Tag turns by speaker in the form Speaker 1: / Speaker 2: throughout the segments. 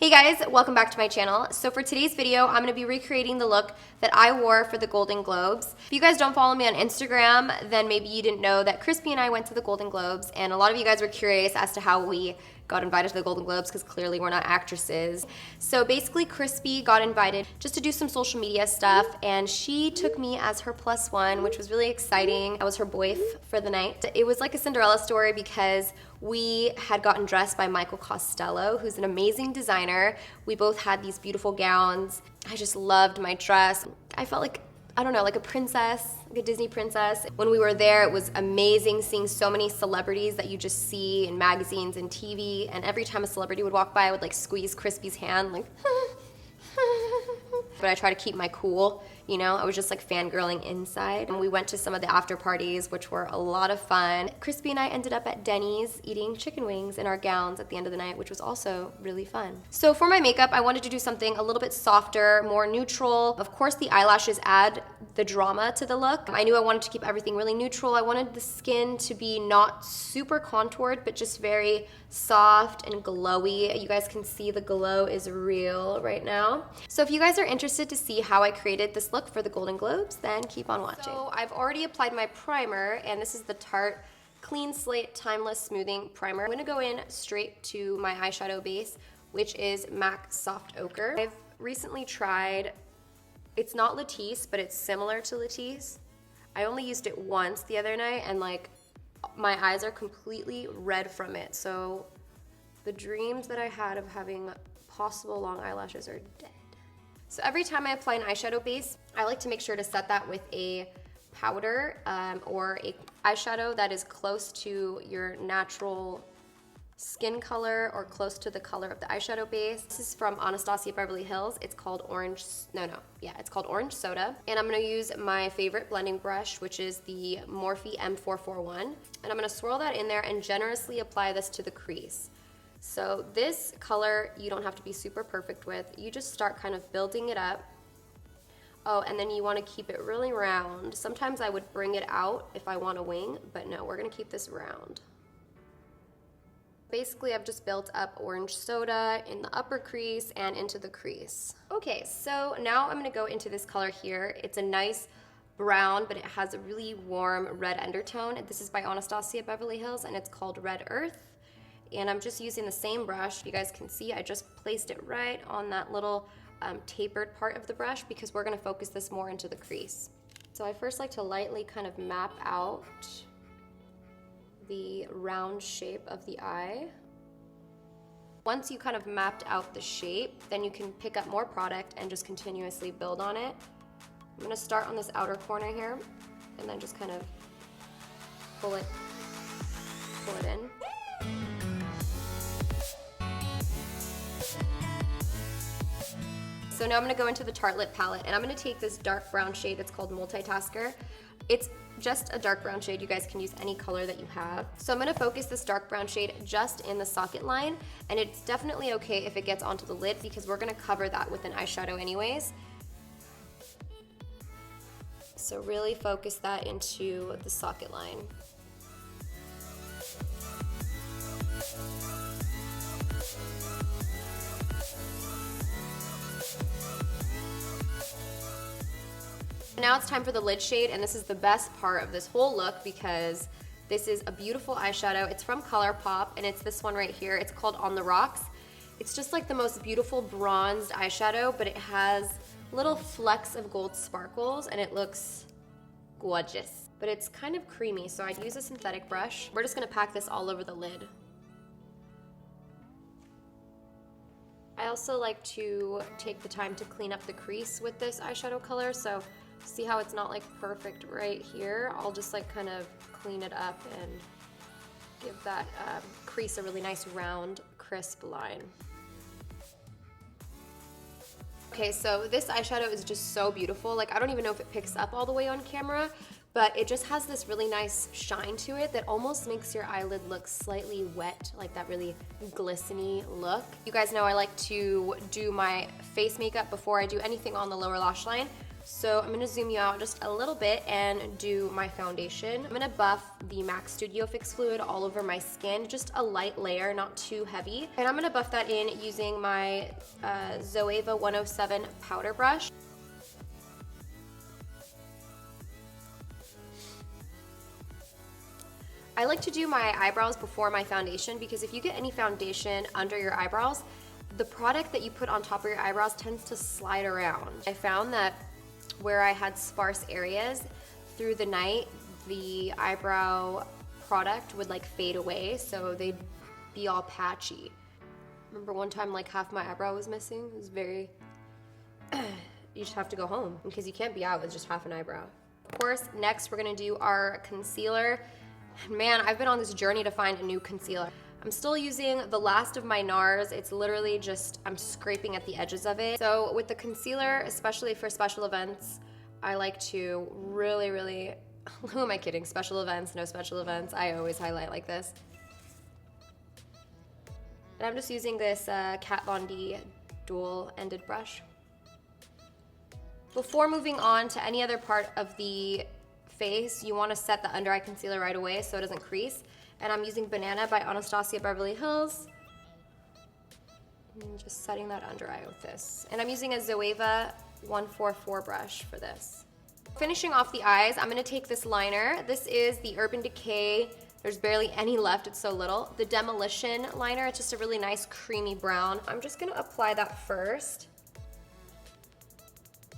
Speaker 1: Hey guys, welcome back to my channel. So for today's video, I'm gonna be recreating the look that I wore for the Golden Globes. If you guys don't follow me on Instagram, then maybe you didn't know that Crispy and I went to the Golden Globes, and a lot of you guys were curious as to how we got invited to the Golden Globes because clearly we're not actresses. So basically Crispy got invited just to do some social media stuff, and she took me as her plus one, which was really exciting. I was her boyf for the night. It was like a Cinderella story because we had gotten dressed by Michael Costello, who's an amazing designer. We both had these beautiful gowns. I just loved my dress. I felt like, I don't know, like a princess, like a Disney princess. When we were there, it was amazing seeing so many celebrities that you just see in magazines and TV, and every time a celebrity would walk by, I would like squeeze Crispy's hand, like, but I try to keep my cool, you know? I was just like fangirling inside. And we went to some of the after parties, which were a lot of fun. Crispy and I ended up at Denny's eating chicken wings in our gowns at the end of the night, which was also really fun. So for my makeup, I wanted to do something a little bit softer, more neutral. Of course, the eyelashes add the drama to the look. I knew I wanted to keep everything really neutral. I wanted the skin to be not super contoured, but just very soft and glowy. You guys can see the glow is real right now. So if you guys are interested to see how I created this look for the Golden Globes, then keep on watching. So I've already applied my primer, and this is the Tarte Clean Slate Timeless Smoothing Primer. I'm gonna go in straight to my eyeshadow base, which is MAC Soft Ochre. I've recently tried, it's not Latisse, but it's similar to Latisse. I only used it once the other night, and like, my eyes are completely red from it. So the dreams that I had of having possible long eyelashes are dead. So every time I apply an eyeshadow base, I like to make sure to set that with a powder or a eyeshadow that is close to your natural skin color or close to the color of the eyeshadow base. This is from Anastasia Beverly Hills. It's called it's called Orange Soda. And I'm gonna use my favorite blending brush, which is the Morphe M441. And I'm gonna swirl that in there and generously apply this to the crease. So this color, you don't have to be super perfect with. You just start kind of building it up. Oh, and then you wanna keep it really round. Sometimes I would bring it out if I want a wing, but no, we're gonna keep this round. Basically, I've just built up orange soda in the upper crease and into the crease. Okay, so now I'm gonna go into this color here. It's a nice brown, but it has a really warm red undertone. This is by Anastasia Beverly Hills, and it's called Red Earth. And I'm just using the same brush. You guys can see I just placed it right on that little tapered part of the brush because we're gonna focus this more into the crease. So I first like to lightly kind of map out the round shape of the eye. Once you kind of mapped out the shape, then you can pick up more product and just continuously build on it. I'm gonna start on this outer corner here and then just kind of pull it in. So now I'm gonna go into the Tarte Lip Palette, and I'm gonna take this dark brown shade. It's called Multitasker. It's just a dark brown shade. You guys can use any color that you have. So I'm gonna focus this dark brown shade just in the socket line, and it's definitely okay if it gets onto the lid because we're gonna cover that with an eyeshadow anyways. So really focus that into the socket line. Now it's time for the lid shade, and this is the best part of this whole look because this is a beautiful eyeshadow. It's from ColourPop, and it's this one right here. It's called On the Rocks. It's just like the most beautiful bronzed eyeshadow, but it has little flecks of gold sparkles, and it looks gorgeous. But it's kind of creamy, so I'd use a synthetic brush. We're just gonna pack this all over the lid. I also like to take the time to clean up the crease with this eyeshadow color, so see how it's not like perfect right here? I'll just like kind of clean it up and give that crease a really nice round, crisp line. Okay, so this eyeshadow is just so beautiful. Like, I don't even know if it picks up all the way on camera, but it just has this really nice shine to it that almost makes your eyelid look slightly wet, like that really glistening look. You guys know I like to do my face makeup before I do anything on the lower lash line. So I'm gonna zoom you out just a little bit and do my foundation. I'm gonna buff the MAC Studio Fix Fluid all over my skin, just a light layer, not too heavy. And I'm gonna buff that in using my Zoeva 107 powder brush. I like to do my eyebrows before my foundation because if you get any foundation under your eyebrows, the product that you put on top of your eyebrows tends to slide around. I found that where I had sparse areas, through the night, the eyebrow product would like fade away, so they'd be all patchy. Remember one time like half my eyebrow was missing? It was very, you just have to go home because you can't be out with just half an eyebrow. Of course, next we're gonna do our concealer. Man, I've been on this journey to find a new concealer. I'm still using the last of my NARS. It's literally just, I'm scraping at the edges of it. So with the concealer, especially for special events, I like to really, who am I kidding? Special events, no special events. I always highlight like this. And I'm just using this Kat Von D dual-ended brush. Before moving on to any other part of the face, you want to set the under eye concealer right away so it doesn't crease. And I'm using Banana by Anastasia Beverly Hills. And just setting that under eye with this. And I'm using a Zoeva 144 brush for this. Finishing off the eyes, I'm going to take this liner. This is the Urban Decay. There's barely any left, it's so little. The Demolition liner, it's just a really nice creamy brown. I'm just going to apply that first.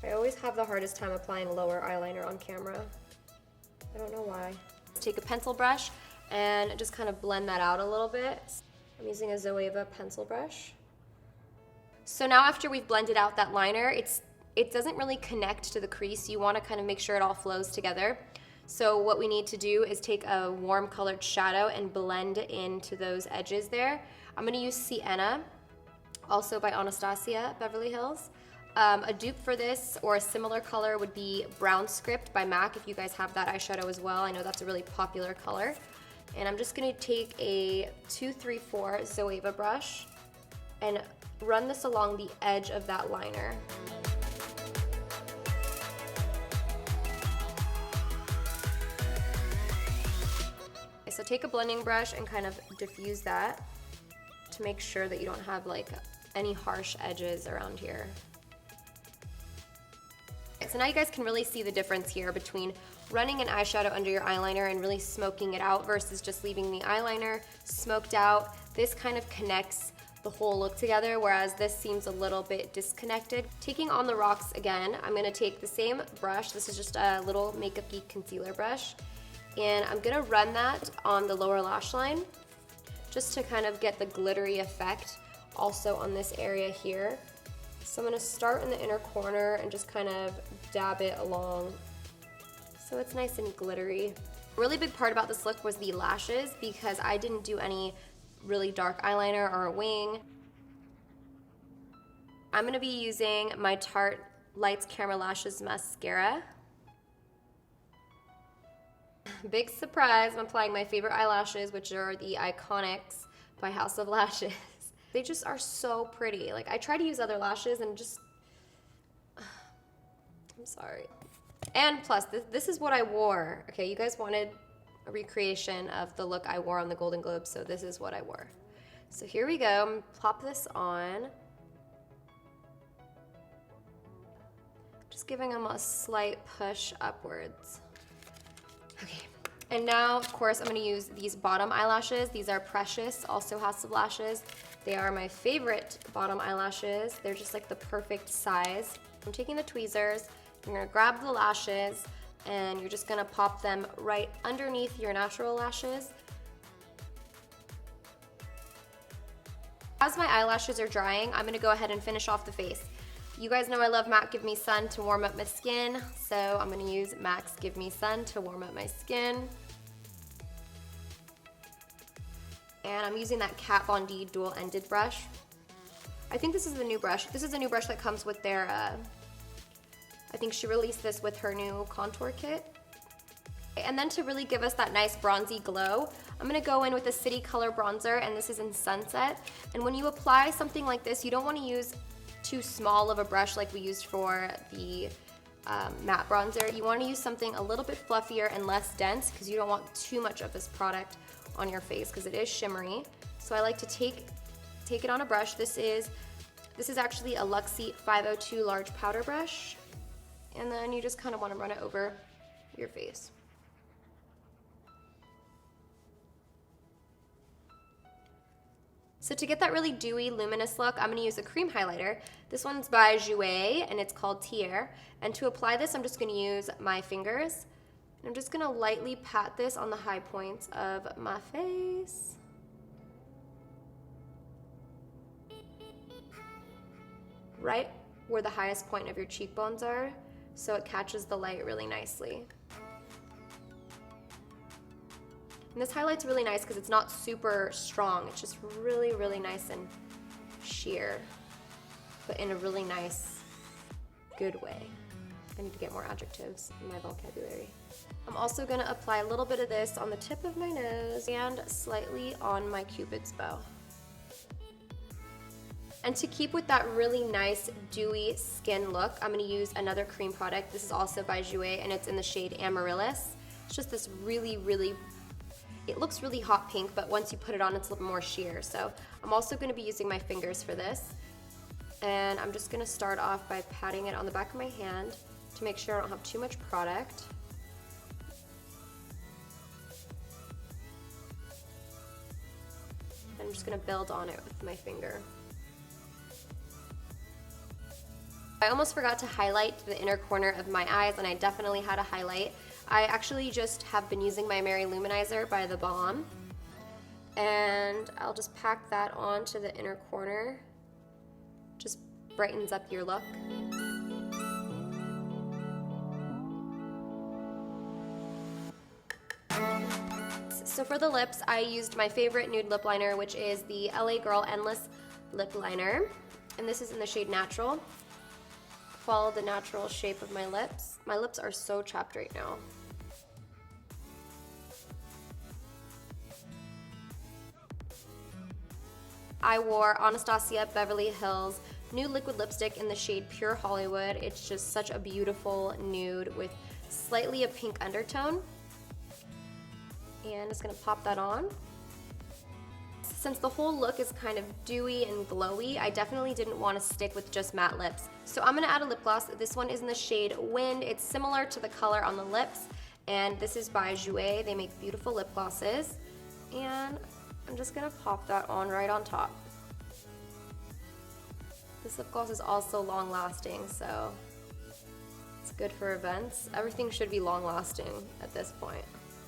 Speaker 1: I always have the hardest time applying lower eyeliner on camera. I don't know why. Let's take a pencil brush and just kind of blend that out a little bit. I'm using a Zoeva pencil brush. So now after we've blended out that liner, it doesn't really connect to the crease. You want to kind of make sure it all flows together. So what we need to do is take a warm colored shadow and blend into those edges there. I'm going to use Sienna, also by Anastasia Beverly Hills. A dupe for this or a similar color would be Brown Script by MAC if you guys have that eyeshadow as well. I know that's a really popular color. And I'm just going to take a 234 Zoeva brush and run this along the edge of that liner. So take a blending brush and kind of diffuse that to make sure that you don't have like any harsh edges around here. So now you guys can really see the difference here between running an eyeshadow under your eyeliner and really smoking it out versus just leaving the eyeliner smoked out. This kind of connects the whole look together, whereas this seems a little bit disconnected. Taking on the rocks again, I'm gonna take the same brush. This is just a little makeup-y concealer brush. And I'm gonna run that on the lower lash line just to kind of get the glittery effect also on this area here. So I'm gonna start in the inner corner and just kind of dab it along so it's nice and glittery. A really big part about this look was the lashes because I didn't do any really dark eyeliner or a wing. I'm gonna be using my Tarte Lights Camera Lashes mascara. Big surprise, I'm applying my favorite eyelashes, which are the Iconics by House of Lashes. They just are so pretty. Like, I try to use other lashes and just, I'm sorry. And plus, this is what I wore. Okay, you guys wanted a recreation of the look I wore on the Golden Globes, so this is what I wore. So here we go, I'm gonna plop this on. Just giving them a slight push upwards. Okay, and now, of course, I'm gonna use these bottom eyelashes. These are Precious, also House of Lashes. They are my favorite bottom eyelashes. They're just like the perfect size. I'm taking the tweezers, you're gonna grab the lashes, and you're just gonna pop them right underneath your natural lashes. As my eyelashes are drying, I'm gonna go ahead and finish off the face. You guys know I love MAC Give Me Sun to warm up my skin, so I'm gonna use MAC's Give Me Sun to warm up my skin. And I'm using that Kat Von D dual-ended brush. I think this is the new brush. This is a new brush that comes with their, I think she released this with her new contour kit. And then to really give us that nice bronzy glow, I'm gonna go in with a City Color bronzer, and this is in Sunset. And when you apply something like this, you don't wanna use too small of a brush like we used for the matte bronzer. You want to use something a little bit fluffier and less dense because you don't want too much of this product on your face because it is shimmery. So I like to take it on a brush. This is actually a Luxie 502 large powder brush. And then you just kind of want to run it over your face. So to get that really dewy, luminous look, I'm going to use a cream highlighter. This one's by Jouer, and it's called Tier. And to apply this, I'm just going to use my fingers. And I'm just going to lightly pat this on the high points of my face. Right where the highest point of your cheekbones are, so it catches the light really nicely. And this highlight's really nice because it's not super strong. It's just really, really nice and sheer, but in a really nice, good way. I need to get more adjectives in my vocabulary. I'm also gonna apply a little bit of this on the tip of my nose and slightly on my Cupid's bow. And to keep with that really nice, dewy skin look, I'm gonna use another cream product. This is also by Jouer, and it's in the shade Amaryllis. It's just this really, really, it looks really hot pink, but once you put it on, it's a little more sheer. So I'm also gonna be using my fingers for this. And I'm just gonna start off by patting it on the back of my hand to make sure I don't have too much product. I'm just gonna build on it with my finger. I almost forgot to highlight the inner corner of my eyes, and I definitely had a highlight. I actually just have been using my Mary Luminizer by The Balm, and I'll just pack that onto the inner corner. Just brightens up your look. So for the lips, I used my favorite nude lip liner, which is the LA Girl Endless Lip Liner, and this is in the shade Natural. Follow the natural shape of my lips. My lips are so chapped right now. I wore Anastasia Beverly Hills nude liquid lipstick in the shade Pure Hollywood. It's just such a beautiful nude with slightly a pink undertone. And just gonna pop that on. Since the whole look is kind of dewy and glowy, I definitely didn't want to stick with just matte lips. So I'm gonna add a lip gloss. This one is in the shade Wind. It's similar to the color on the lips, and this is by Jouer. They make beautiful lip glosses. And I'm just gonna pop that on right on top. This lip gloss is also long lasting, so it's good for events. Everything should be long lasting at this point.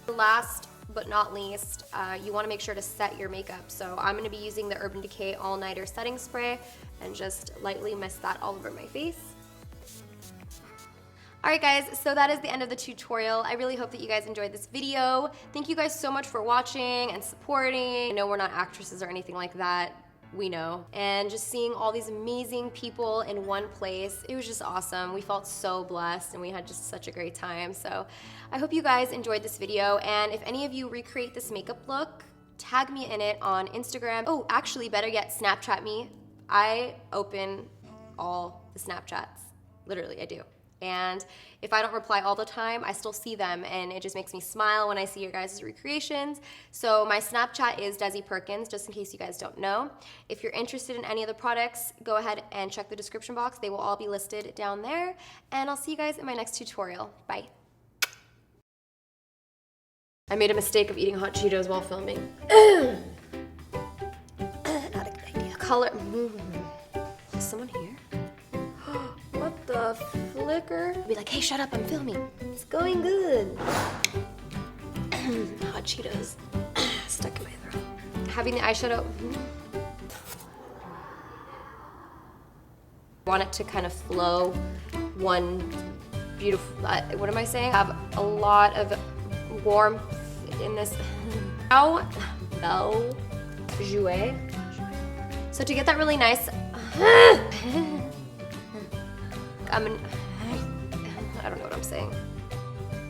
Speaker 1: Last but not least, you want to make sure to set your makeup. So I'm going to be using the Urban Decay All Nighter Setting Spray and just lightly mist that all over my face. Alright guys, so that is the end of the tutorial. I really hope that you guys enjoyed this video. Thank you guys so much for watching and supporting. I know we're not actresses or anything like that. We know. And just seeing all these amazing people in one place, it was just awesome. We felt so blessed and we had just such a great time. So I hope you guys enjoyed this video, and if any of you recreate this makeup look, tag me in it on Instagram. Oh, actually, better yet, Snapchat me. I open all the Snapchats. Literally, I do. And if I don't reply all the time, I still see them, and it just makes me smile when I see your guys' recreations. So my Snapchat is Desi Perkins, just in case you guys don't know. If you're interested in any of the products, go ahead and check the description box. They will all be listed down there, and I'll see you guys in my next tutorial. Bye. I made a mistake of eating hot Cheetos while filming. Not a good idea. Color. Is someone here? What the flicker? Be like, hey, shut up, I'm filming. It's going good. Hot Cheetos stuck in my throat. Having the eyeshadow. Want it to kind of flow one beautiful, what am I saying? Have a lot of warmth in this. Now, Belle Jouer. So to get that really nice, I don't know what I'm saying.